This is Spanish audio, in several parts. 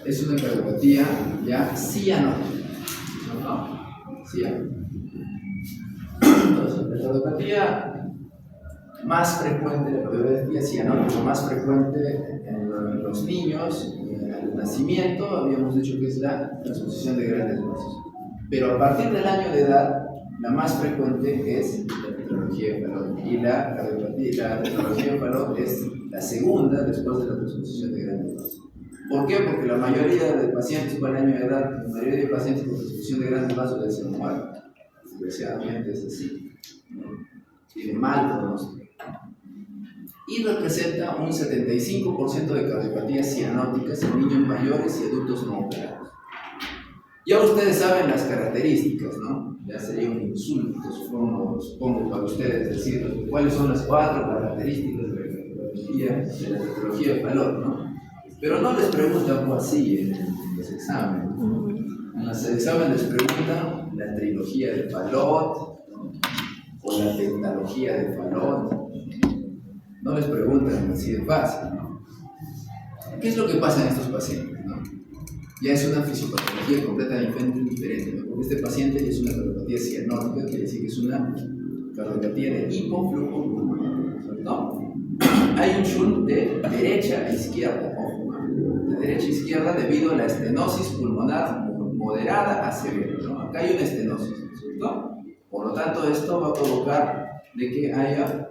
es una cardiopatía ya cianótica. ¿No? Cianótica. Entonces, la cardiopatía más frecuente, la cardiopatía cianótica más frecuente en los niños, al nacimiento, habíamos dicho que es la transposición de grandes vasos. Pero a partir del año de edad, la más frecuente es la tetralogía de Fallot. Y la tetralogía de Fallot es la segunda después de la transposición de grandes vasos. ¿Por qué? Porque la mayoría de pacientes con el año de edad, la mayoría de pacientes con transposición de grandes vasos ya se mueren. Desgraciadamente es así. Tiene mal pronóstico. Y representa un 75% de cardiopatías cianóticas en niños mayores y adultos no operados. Ya ustedes saben las características, ¿no? Ya sería un insulto, supongo para ustedes decir cuáles son las 4 características de la tetralogía de Fallot, ¿no? Pero no les preguntan así en los exámenes. En los exámenes les preguntan la trilogía de Fallot, ¿no? O la tetralogía de Fallot. No les preguntan así de fácil, ¿no? ¿Qué es lo que pasa en estos pacientes, no? Ya es una fisiopatología completamente diferente, ¿no? Porque este paciente ya es una cardiopatía cianótica, quiere decir que es una cardiopatía de hipoflujo pulmonar, ¿no? Hay un shunt de derecha a izquierda, ¿no? De derecha a izquierda debido a la estenosis pulmonar moderada a severa, ¿no? Acá hay una estenosis, ¿no? Por lo tanto, esto va a provocar de que haya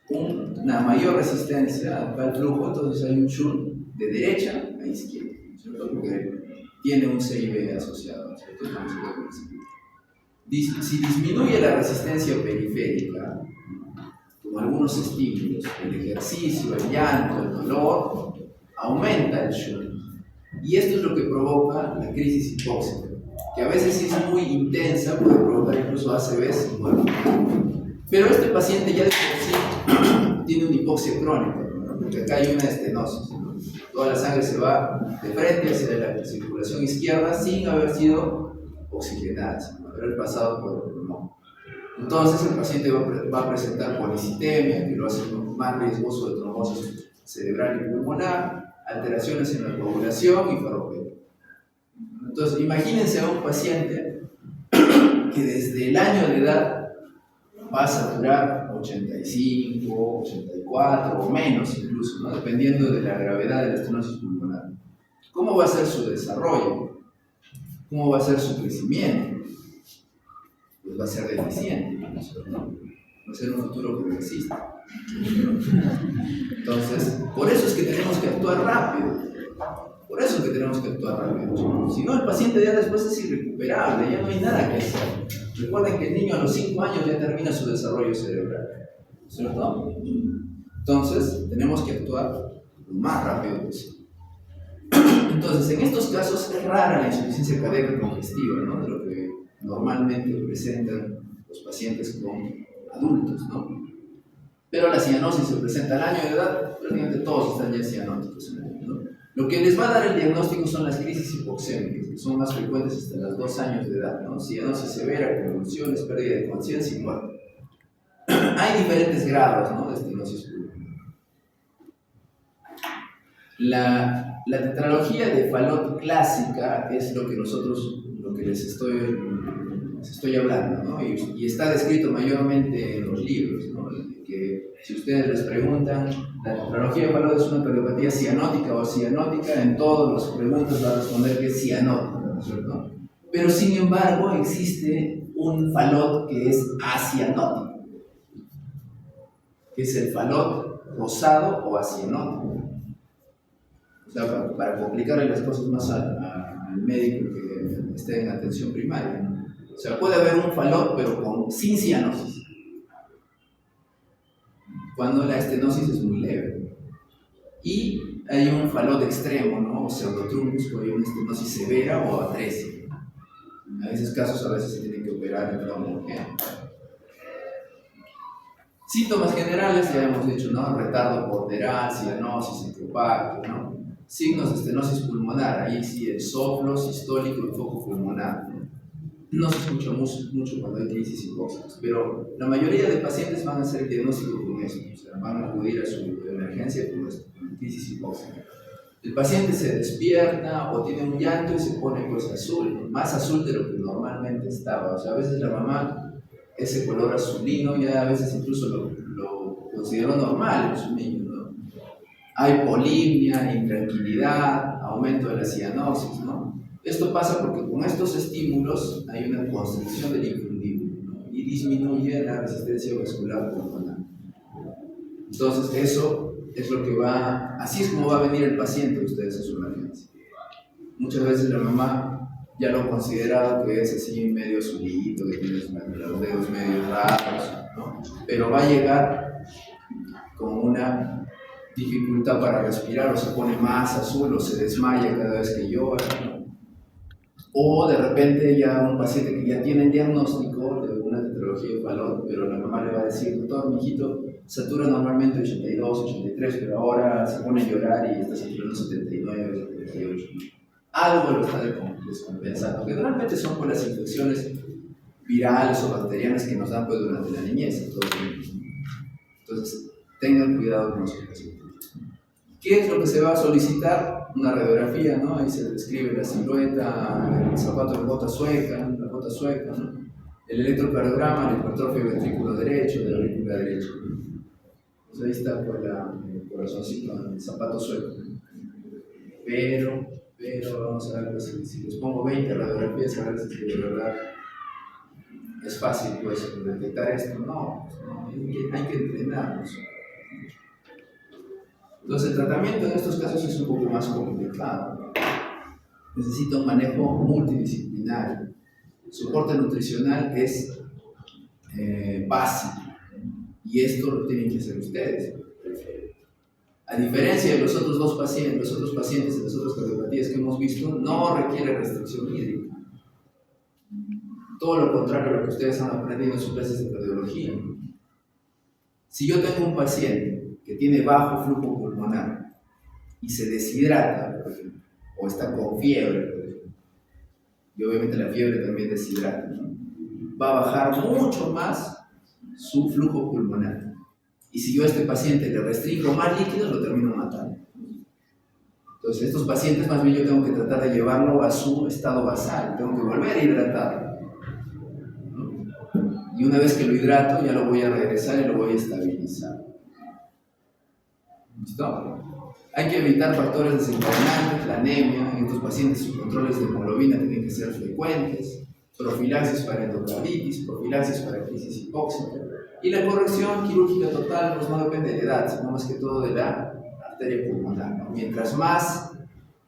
una mayor resistencia al flujo, entonces hay un shunt de derecha a izquierda, ¿cierto? Porque tiene un CIB asociado, ¿cierto? Si disminuye la resistencia periférica, con algunos estímulos, el ejercicio, el llanto, el dolor, aumenta el shunt. Y esto es lo que provoca la crisis hipóxica, que a veces si es muy intensa puede provocar incluso ACVs y muerte. Pero este paciente ya de por sí tiene una hipoxia crónica, ¿no? Porque acá hay una estenosis, ¿no? Toda la sangre se va de frente hacia la circulación izquierda sin haber sido oxigenada, sin haber pasado por el pulmón. Entonces el paciente va a presentar policitemia, que lo hace más riesgoso de trombosis cerebral y pulmonar, alteraciones en la coagulación y ferropenia. Entonces imagínense a un paciente que desde el año de edad va a saturar 85, 84 o menos incluso, ¿no? Dependiendo de la gravedad de la estenosis pulmonar. ¿Cómo va a ser su desarrollo? ¿Cómo va a ser su crecimiento? Pues va a ser deficiente, ¿no? Va a ser un futuro progresista. Entonces, por eso es que tenemos que actuar rápido. Por eso es que tenemos que actuar rápido. Si no, el paciente ya después es irrecuperable, ya no hay nada que hacer. Recuerden que el niño a los 5 años ya termina su desarrollo cerebral, ¿cierto? Entonces, tenemos que actuar lo más rápido posible. Entonces, en estos casos es rara la insuficiencia cardíaca congestiva, ¿no? De lo que normalmente presentan los pacientes con adultos, ¿no? Pero la cianosis se presenta al año de edad, prácticamente todos están ya cianóticos, ¿no? Lo que les va a dar el diagnóstico son las crisis hipoxémicas, que son más frecuentes hasta los 2 años de edad, ¿no? Cianosis severa, convulsiones, pérdida de conciencia y muerte. Hay diferentes grados, ¿no?, de estenosis pulmonar. La tetralogía de Fallot clásica es lo que les estoy hablando, ¿no? Y está descrito mayormente en los libros, ¿no? Que si ustedes les preguntan, la tetralogía de Fallot es una cardiopatía cianótica o cianótica, en todas las preguntas va a responder que es cianótica, ¿no es cierto? Pero sin embargo existe un Fallot que es acianótico, que es el Fallot rosado o acianótico. O sea, para complicarle las cosas más al médico que esté en atención primaria, ¿no? O sea, puede haber un Fallot pero sin cianosis, cuando la estenosis es muy leve. Y hay un Fallot extremo, ¿no?, o pseudotrumbus, cuando hay una estenosis severa o atresia. En esos casos a veces se tiene que operar en trombo. Síntomas generales, ya hemos dicho, ¿no? Retardo ponderal, cianosis, encopacto, ¿no? Signos de estenosis pulmonar, ahí sí el soplo sistólico y foco pulmonar, ¿no? No se escucha mucho cuando hay crisis hipóxicas, pero la mayoría de pacientes van a hacer el diagnóstico con esto, o sea, van a acudir a su emergencia con esto, con crisis hipóxica. El paciente se despierta o tiene un llanto y se pone pues azul, más azul de lo que normalmente estaba. O sea, a veces la mamá ese color azulino ya a veces incluso lo consideró normal en su niño, ¿no? Hay polimia, intranquilidad, aumento de la cianosis, ¿no? Esto pasa porque con estos estímulos hay una constricción del infundible, ¿no? Y disminuye la resistencia vascular pulmonar. Entonces eso es lo que así es como va a venir el paciente ustedes a su emergencia. Muchas veces la mamá ya lo ha considerado que es así medio azulito, que tiene los dedos medio raros, ¿no? Pero va a llegar con una dificultad para respirar, o se pone más azul, o se desmaya cada vez que llora, ¿no? O de repente ya un paciente que ya tiene el diagnóstico de una tetralogía de Fallot, pero la mamá le va a decir, doctor, mi hijito satura normalmente 82, 83, pero ahora se pone a llorar y está saturando 79, 78. Algo lo está descompensando, que normalmente son por las infecciones virales o bacterianas que nos dan pues, durante la niñez. Entonces, tengan cuidado con los pacientes. ¿Qué es lo que se va a solicitar? Una radiografía, ¿no? Ahí se describe la silueta, el zapato de bota sueca, la bota sueca, ¿no? El electrocardiograma, la hipertrofia del ventrículo derecho, de la aurícula derecha. Pues ahí está por el corazoncito, el zapato sueco. Pero vamos a ver pues, si les pongo 20 radiografías, a ver si de verdad es fácil pues, detectar esto. No, hay que entrenarnos. Entonces, el tratamiento en estos casos es un poco más complicado. Necesita un manejo multidisciplinario. El soporte nutricional es básico y esto lo tienen que hacer ustedes. A diferencia de los otros pacientes de las otras cardiopatías que hemos visto, no requiere restricción hídrica. Todo lo contrario a lo que ustedes han aprendido en sus clases de cardiología. Si yo tengo un paciente que tiene bajo flujo pulmonar y se deshidrata, por ejemplo, o está con fiebre, por ejemplo, y obviamente la fiebre también deshidrata, ¿no? Va a bajar mucho más su flujo pulmonar. Y si yo a este paciente le restringo más líquidos, lo termino matando. Entonces, estos pacientes más bien yo tengo que tratar de llevarlo a su estado basal, tengo que volver a hidratarlo, ¿no? Y una vez que lo hidrato, ya lo voy a regresar y lo voy a estabilizar. ¿Listo? Hay que evitar factores desencadenantes, la anemia. En estos pacientes sus controles de hemoglobina tienen que ser frecuentes, profilaxis para endocarditis, profilaxis para crisis hipóxica. Y la corrección quirúrgica total pues no depende de la edad, sino más que todo de la arteria pulmonar, ¿no? Mientras más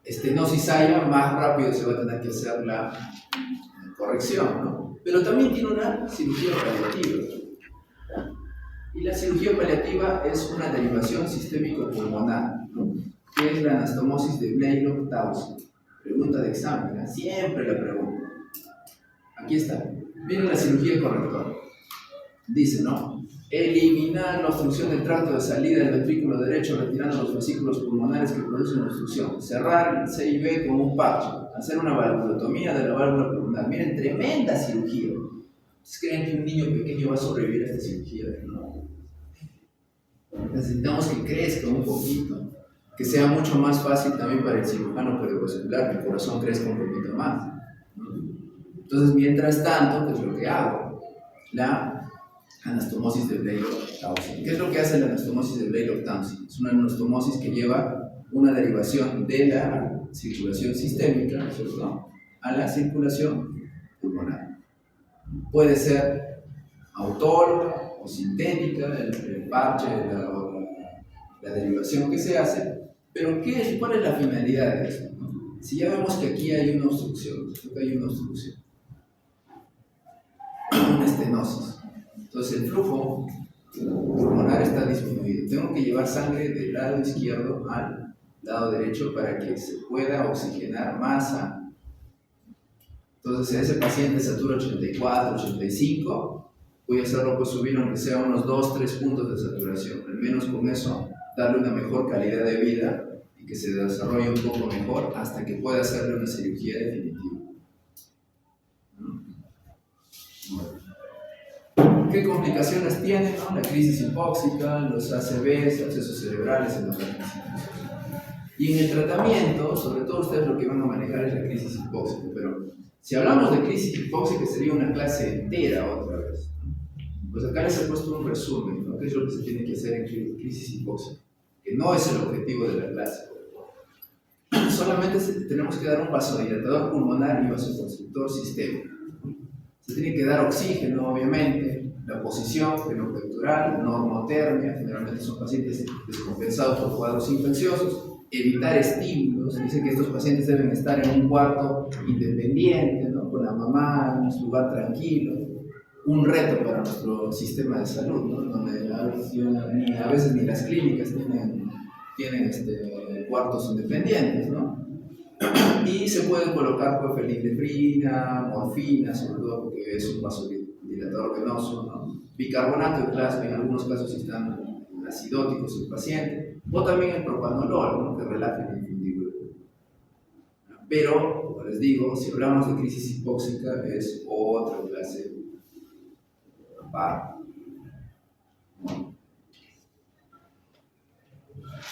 estenosis haya, más rápido se va a tener que hacer la corrección, ¿no? Pero también tiene una cirugía paliativa. Y la cirugía paliativa es una derivación sistémico-pulmonar, ¿no? Que es la anastomosis de Blalock-Taussig. Pregunta de examen, ¿eh? Siempre la pregunta. Aquí está. Miren la cirugía correctora. Dice, ¿no? Eliminar la obstrucción del tracto de salida del ventrículo derecho, retirando los vesículos pulmonares que producen obstrucción. Cerrar el C y B con un parche. Hacer una valvulotomía de la válvula pulmonar. Miren, tremenda cirugía. ¿Ustedes creen que un niño pequeño va a sobrevivir a esta cirugía? No. Necesitamos que crezca un poquito. Que sea mucho más fácil también para el cirujano cardiovascular, que el corazón crezca un poquito más, ¿no? Entonces, mientras tanto, ¿qué es lo que hago? La anastomosis de Blalock-Taussig. ¿Qué es lo que hace la anastomosis de Blalock-Taussig? Es una anastomosis que lleva una derivación de la circulación sistémica, ¿no?, a la circulación pulmonar. Puede ser autóloga o sintética, el parche, la derivación que se hace, pero ¿cuál es la finalidad de esto? Si ya vemos que aquí hay una obstrucción, una estenosis. Entonces el flujo pulmonar está disminuido. Tengo que llevar sangre del lado izquierdo al lado derecho para que se pueda oxigenar más sangre. Entonces, si ese paciente satura 84, 85, voy a hacerlo pues subir aunque sea unos 2-3 puntos de saturación. Al menos con eso, darle una mejor calidad de vida y que se desarrolle un poco mejor hasta que pueda hacerle una cirugía definitiva. ¿Qué complicaciones tiene, no? La crisis hipóxica, los ACVs, accesos cerebrales en los Y en el tratamiento, sobre todo ustedes lo que van a manejar es la crisis hipóxica, pero si hablamos de crisis hipóxica sería una clase entera otra vez. Pues acá les he puesto un resumen, ¿no? ¿Qué es lo que se tiene que hacer en crisis hipóxica? Que no es el objetivo de la clase. Solamente tenemos que dar un vasodilatador pulmonar y vasoconstrictor sistémico. Se tiene que dar oxígeno, obviamente, la posición venopectoral, normotermia, generalmente son pacientes descompensados por cuadros infecciosos, evitar estímulos. Dice que estos pacientes deben estar en un cuarto independiente, ¿no? Con la mamá, en un lugar tranquilo. Un reto para nuestro sistema de salud, ¿no? Donde a veces ni las clínicas tienen cuartos independientes, ¿no? Y se puede colocar pues, felindrina, morfina, sobre todo porque es un vasodilatador venoso, ¿no? Bicarbonato de plasma, en algunos casos están acidóticos el paciente, o también el propanolol, ¿no? Que relaja el infundíbulo. Pero, como les digo, si hablamos de crisis hipóxica es otra clase aparte.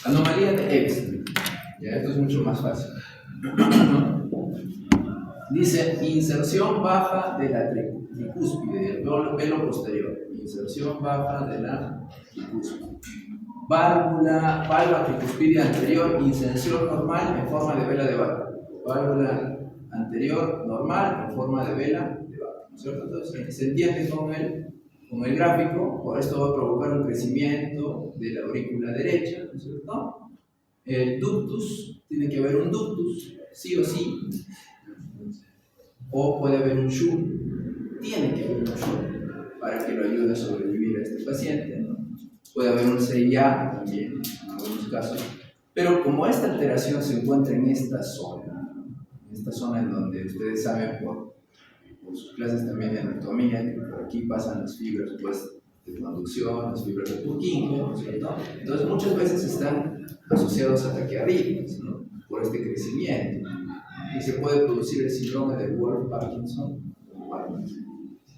Anomalía de Epstein. Ya, esto es mucho más fácil. Dice inserción baja de la tricúspide, del velo posterior. Inserción baja de la tricúspide. Válvula tricuspide anterior, inserción normal en forma de vela de vaca. Válvula anterior normal en forma de vela de vaca. ¿No es cierto? Entonces se entiende con el gráfico, por esto va a provocar un crecimiento de la aurícula derecha, ¿no es cierto? El ductus, tiene que haber un ductus, sí o sí, o puede haber un shunt, tiene que haber un shunt para que lo ayude a sobrevivir a este paciente, ¿no? Puede haber un CIA también, en algunos casos, pero como esta alteración se encuentra en esta zona en donde ustedes saben por sus clases también de anatomía, que por aquí pasan las fibras pues, de conducción, las fibras de Purkinje, ¿no es cierto? Entonces muchas veces están asociados a taquiarritmias, ¿no? Por este crecimiento. Y se puede producir el síndrome de Wolff-Parkinson.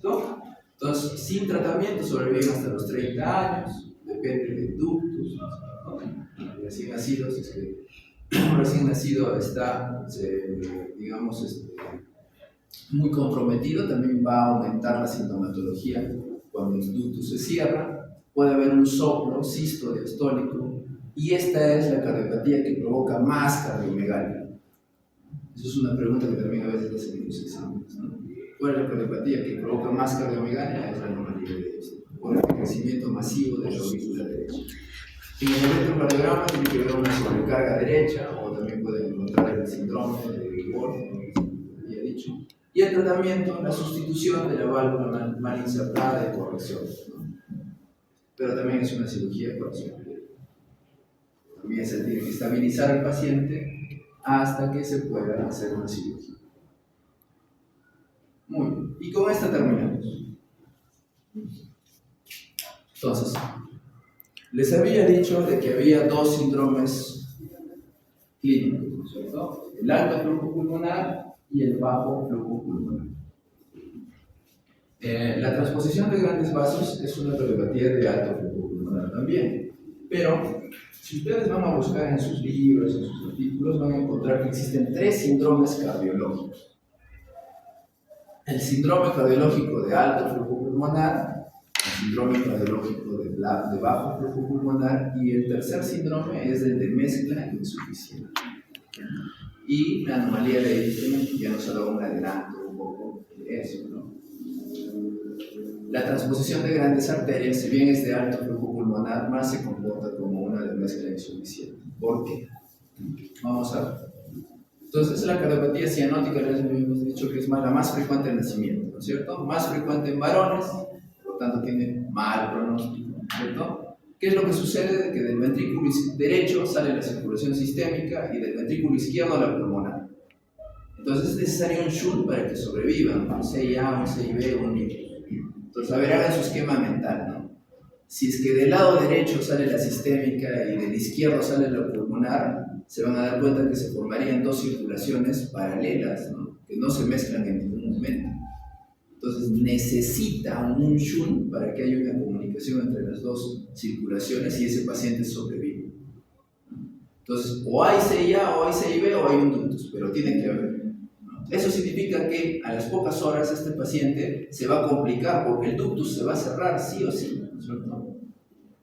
¿No? Entonces, sin tratamiento sobreviven hasta los 30 años, depende del ductus, ¿no? Recién nacido, si es que recién nacido está, digamos, muy comprometido, también va a aumentar la sintomatología cuando el ductus se cierra. Puede haber un soplo sístole-diastólico, y esta es la cardiopatía que provoca más cardiomegalia. Eso es una pregunta que también a veces hacen en los exámenes, ¿no? ¿Cuál es la cardiopatía que provoca más cardiomegalia? Es la anomalía de Epstein, por el crecimiento masivo de la aurícula derecha. En el electrocardiograma tiene que ver una sobrecarga derecha, o también pueden encontrar el síndrome de Wolff, como había dicho. Y el tratamiento, la sustitución de la válvula mal insertada de corrección, ¿no? Pero también es una cirugía de corrección. También se tiene que estabilizar al paciente hasta que se pueda hacer una cirugía. Muy bien, y con esta terminamos. Entonces, les había dicho de que había dos síndromes clínicos, ¿cierto? El alto flujo pulmonar y el bajo flujo pulmonar. La transposición de grandes vasos es una cardiopatía de alto flujo pulmonar también, pero si ustedes van a buscar en sus libros, en sus artículos, van a encontrar que existen tres síndromes cardiológicos. El síndrome cardiológico de alto flujo pulmonar, el síndrome cardiológico de bajo flujo pulmonar, y el tercer síndrome es el de mezcla insuficiente. Y la anomalía de Epstein, ya nos ha dado un adelanto un poco de eso, ¿no? La transposición de grandes arterias, si bien es de alto flujo pulmonar, más se comporta como una de mezcla insuficiente. ¿Por qué? Vamos a ver. Entonces, la cardiopatía cianótica, les hemos dicho que es la más frecuente en nacimiento, ¿no es cierto? Más frecuente en varones, por lo tanto tiene mal pronóstico, ¿cierto? ¿Qué es lo que sucede? Que del ventrículo derecho sale la circulación sistémica y del ventrículo izquierdo la pulmonar. Entonces es necesario un shunt para que sobrevivan, un CIA, un CIB, un NIT. Entonces, a ver, hagan su esquema mental, ¿no? Si es que del lado derecho sale la sistémica y del izquierdo sale la pulmonar, se van a dar cuenta que se formarían dos circulaciones paralelas, ¿no? Que no se mezclan en ningún momento. Entonces necesita un shunt para que haya una comunicación entre las dos circulaciones y ese paciente sobrevive. Entonces, o hay CIA, o hay CIB, o hay un ductus, pero tiene que haber. Eso significa que a las pocas horas este paciente se va a complicar porque el ductus se va a cerrar sí o sí, ¿no es cierto?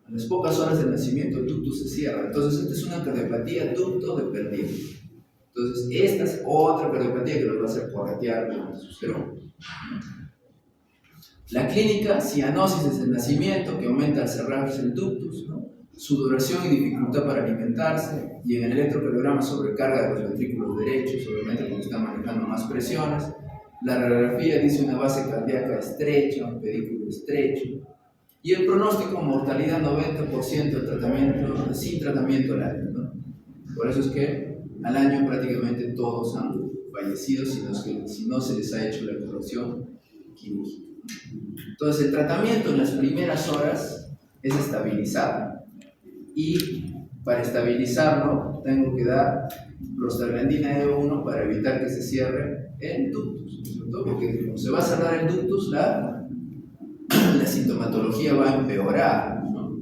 A las pocas horas del nacimiento el ductus se cierra. Entonces, esta es una cardiopatía ducto-dependiente. Entonces, esta es otra cardiopatía que nos va a hacer corretear el testosterona. La clínica, cianosis desde el nacimiento, que aumenta al cerrarse el ductus, ¿no? Sudoración y dificultad para alimentarse, y en el electrocardiograma sobrecarga de los ventrículos derechos, obviamente porque están manejando más presiones. La radiografía dice una base cardíaca estrecha, un pedículo estrecho, y el pronóstico, mortalidad 90% del tratamiento, sin tratamiento al año, ¿no? Por eso es que al año prácticamente todos han fallecido si no se les ha hecho la corrección quirúrgica. Entonces el tratamiento en las primeras horas es estabilizar, y para estabilizarlo tengo que dar prostaglandina E1 para evitar que se cierre el ductus, ¿cierto? Porque como se va a cerrar el ductus, la sintomatología va a empeorar, ¿no?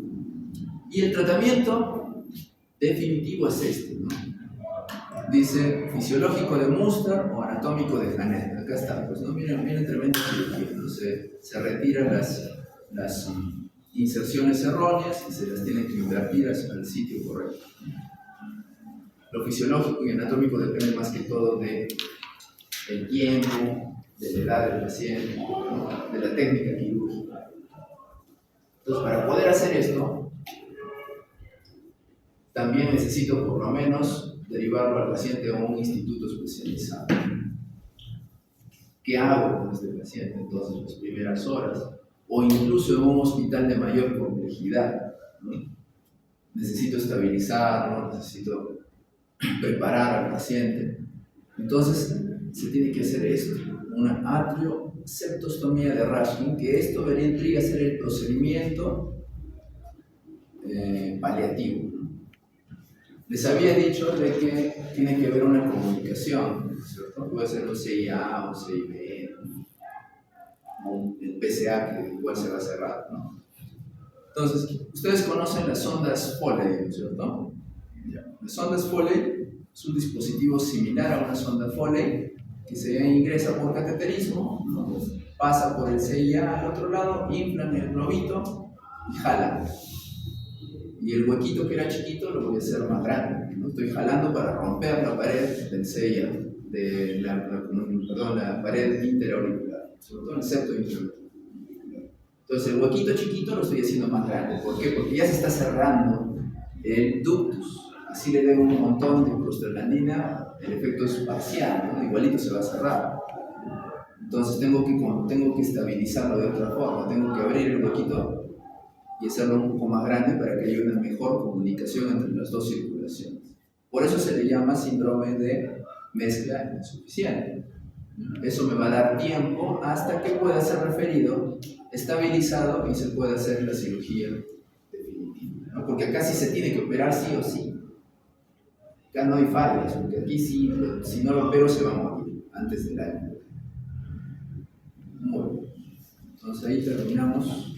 Y el tratamiento definitivo es este, ¿no? Dice fisiológico de Munster o anatómico de Janet. Acá está, pues, ¿no? Miren tremenda cirugía, ¿no? Se retiran las inserciones erróneas y se las tiene que invertir al sitio correcto. Lo fisiológico y anatómico depende más que todo del tiempo, de la edad del paciente, ¿no? De la técnica quirúrgica. Entonces, para poder hacer esto, también necesito por lo menos derivarlo al paciente a un instituto especializado. ¿Qué hago con este paciente entonces las primeras horas? O incluso en un hospital de mayor complejidad, ¿no? Necesito estabilizarlo, necesito preparar al paciente. Entonces se tiene que hacer esto, una atrioseptostomía de Rashkin, que esto vendría a ser el procedimiento paliativo, ¿no? Les había dicho de que tiene que haber una comunicación, ¿cierto? Puede ser un CIA, un CIB, el PCA, que igual se va a cerrar, ¿no? Entonces, ustedes conocen las sondas Foley, ¿cierto? Las sondas Foley es un dispositivo similar a una sonda Foley que se ingresa por cateterismo, ¿no? Pasa por el CIA al otro lado, inflan el globito y jalan. Y el huequito que era chiquito lo voy a hacer más grande, ¿no? Estoy jalando para romper la pared del CIA, de la pared interauricular, sobre todo el septo interauricular. Entonces el huequito chiquito lo estoy haciendo más grande. ¿Por qué? Porque ya se está cerrando el ductus. Así le den un montón de prostaglandina, el efecto es parcial, ¿no? Igualito se va a cerrar. Entonces tengo que estabilizarlo de otra forma, tengo que abrir el huequito y hacerlo un poco más grande para que haya una mejor comunicación entre las dos circulaciones. Por eso se le llama síndrome de mezcla insuficiente. Eso me va a dar tiempo hasta que pueda ser referido, estabilizado y se pueda hacer la cirugía definitiva, ¿no? Porque acá sí se tiene que operar sí o sí. Acá no hay fallas, porque aquí sí, si no lo opero se va a morir antes del año. Muy bien. Entonces ahí terminamos.